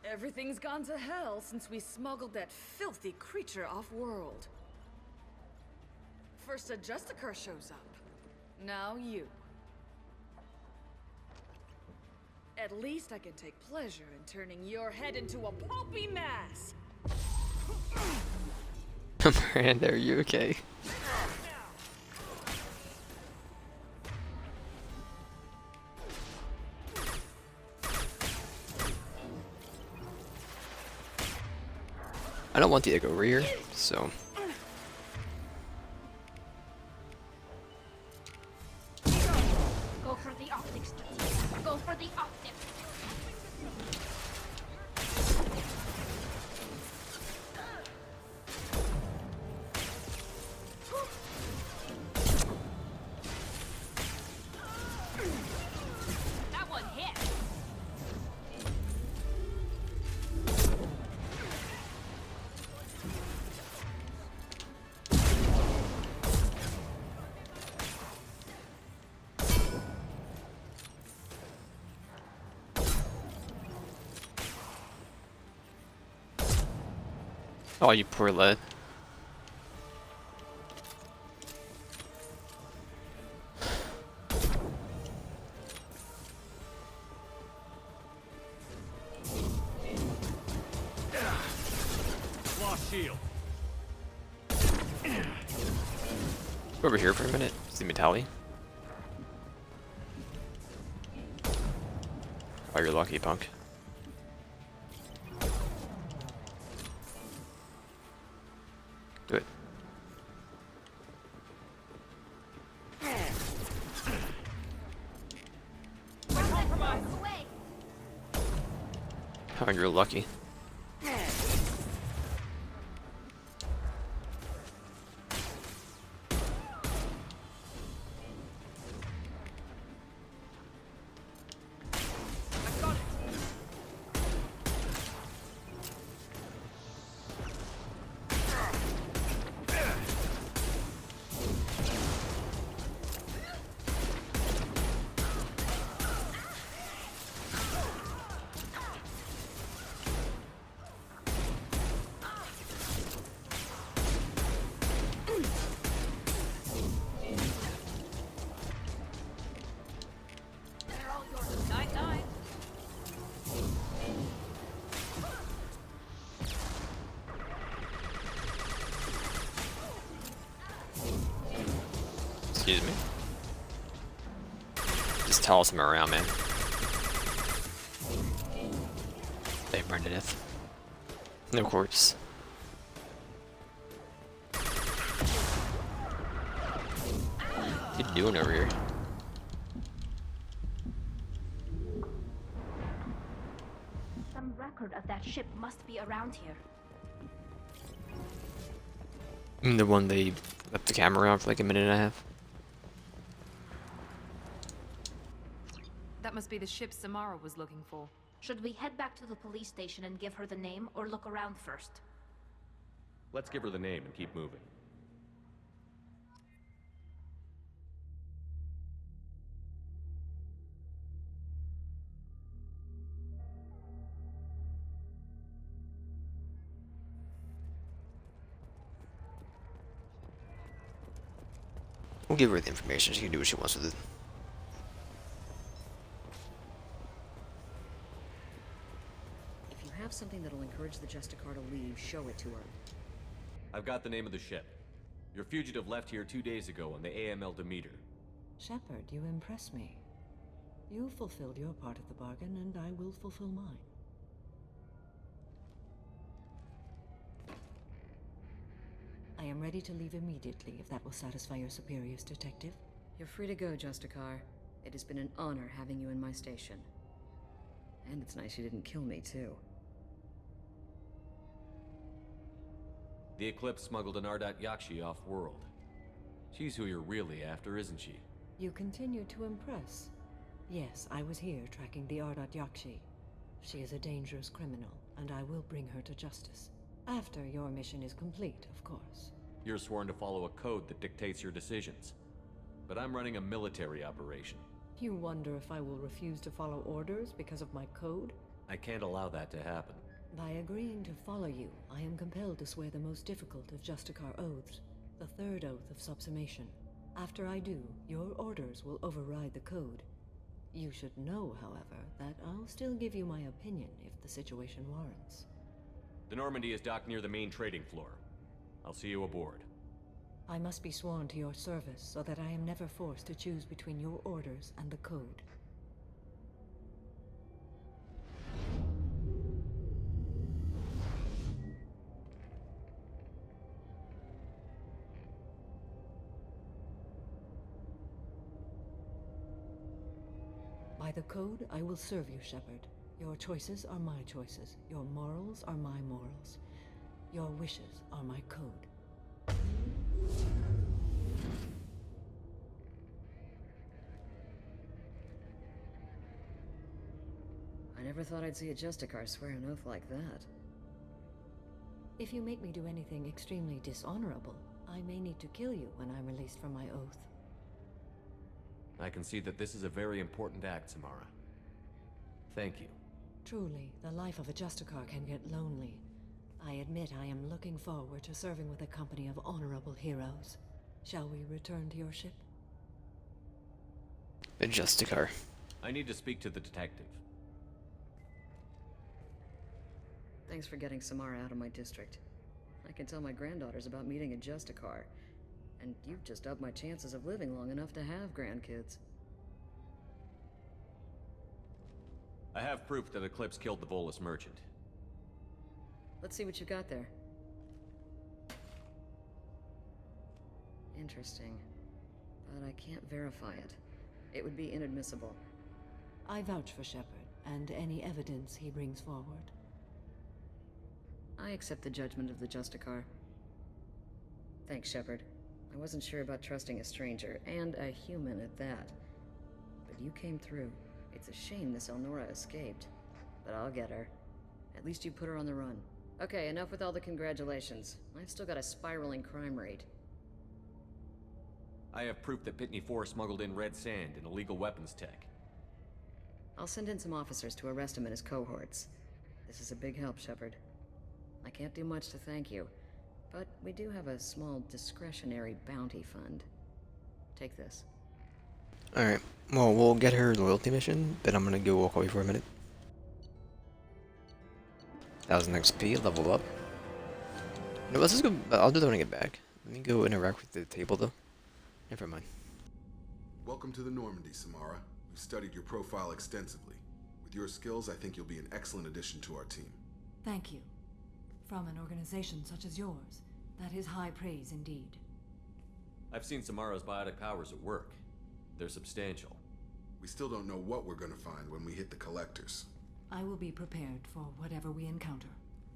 Everything's gone to hell since we smuggled that filthy creature off-world. First a Justicar shows up. Now you. At least I can take pleasure in turning your head into a pulpy mass! Miranda, are you okay? I don't want the egg over here, so... Go for the optics, Strategia. Go for the optics. That one hit. Oh, you poor lad. Go over here for a minute. See Metali. Oh, you're lucky, punk. Do it. Oh, you're lucky. Excuse me. Just toss him around, man. They burned to death. No corpse. What are you doing over here? Some record of that ship must be around here. The one they left the camera on for like a minute and a half. That must be the ship Samara was looking for. Should we head back to the police station and give her the name, or look around first? Let's give her the name and keep moving. We'll give her the information. She can do what she wants with it. If you have something that'll encourage the Justicar to leave, show it to her. I've got the name of the ship. Your fugitive left here 2 days ago on the AML Demeter. Shepard, you impress me. You fulfilled your part of the bargain, and I will fulfill mine. I am ready to leave immediately, if that will satisfy your superiors, Detective. You're free to go, Justicar. It has been an honor having you in my station. And it's nice you didn't kill me, too. The Eclipse smuggled an Ardat Yakshi off-world. She's who you're really after, isn't she? You continue to impress. Yes, I was here tracking the Ardat Yakshi. She is a dangerous criminal, and I will bring her to justice. After your mission is complete, of course. You're sworn to follow a code that dictates your decisions. But I'm running a military operation. You wonder if I will refuse to follow orders because of my code? I can't allow that to happen. By agreeing to follow you, I am compelled to swear the most difficult of Justicar oaths, the third oath of subsumation. After I do, your orders will override the code. You should know, however, that I'll still give you my opinion if the situation warrants. The Normandy is docked near the main trading floor. I'll see you aboard. I must be sworn to your service so that I am never forced to choose between your orders and the code. By the code, I will serve you, Shepard. Your choices are my choices. Your morals are my morals. Your wishes are my code. I never thought I'd see a Justicar swear an oath like that. If you make me do anything extremely dishonorable, I may need to kill you when I'm released from my oath. I can see that this is a very important act, Samara. Thank you. Truly, the life of a Justicar can get lonely. I admit I am looking forward to serving with a company of honorable heroes. Shall we return to your ship? A Justicar. I need to speak to the detective. Thanks for getting Samara out of my district. I can tell my granddaughters about meeting a Justicar. And you've just upped my chances of living long enough to have grandkids. I have proof that Eclipse killed the Volus merchant. Let's see what you got there. Interesting. But I can't verify it. It would be inadmissible. I vouch for Shepard, and any evidence he brings forward. I accept the judgment of the Justicar. Thanks, Shepard. I wasn't sure about trusting a stranger, and a human at that. But you came through. It's a shame Miss Elnora escaped. But I'll get her. At least you put her on the run. Okay, enough with all the congratulations. I've still got a spiraling crime rate. I have proof that Pitney 4 smuggled in red sand and illegal weapons tech. I'll send in some officers to arrest him and his cohorts. This is a big help, Shepard. I can't do much to thank you, but we do have a small discretionary bounty fund. Take this. Alright, well, we'll get her loyalty mission, but I'm gonna go walk away for a minute. That was an XP, level up. No, let's just go, I'll do that when I get back. Let me go interact with the table though. Never mind. Welcome to the Normandy, Samara. We've studied your profile extensively. With your skills, I think you'll be an excellent addition to our team. Thank you. From an organization such as yours, that is high praise indeed. I've seen Samara's biotic powers at work. They're substantial. We still don't know what we're gonna find when we hit the collectors. I will be prepared for whatever we encounter.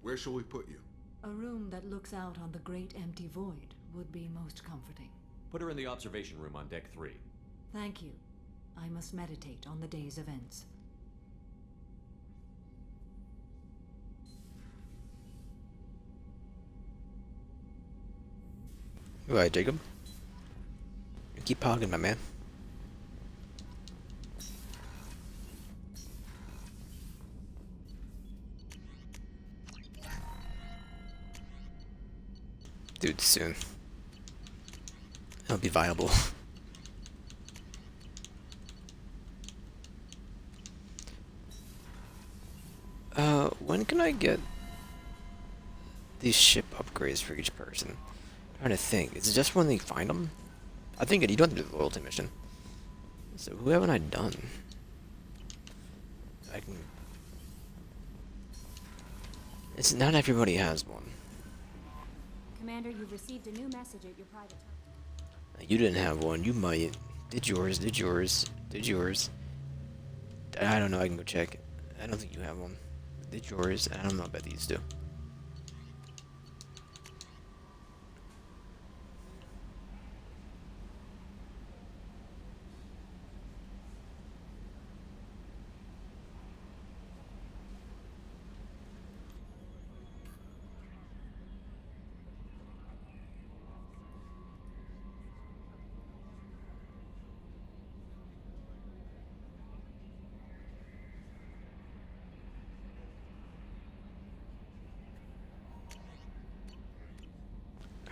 Where shall we put you? A room that looks out on the great empty void would be most comforting. Put her in the observation room on deck 3. Thank you. I must meditate on the day's events. Alright, Jacob. You keep hogging, my man. Dude, soon. It'll be viable. When can I get these ship upgrades for each person? I'm trying to think. Is it just when they find them? I think you don't have to do the loyalty mission. So who haven't I done? I can. It's not everybody has one. Commander, you've received a new message at your private time. You didn't have one. You might. Did yours? Did yours? Did yours? I don't know. I can go check. I don't think you have one. Did yours? I don't know about these two.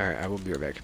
Alright, I will be right back.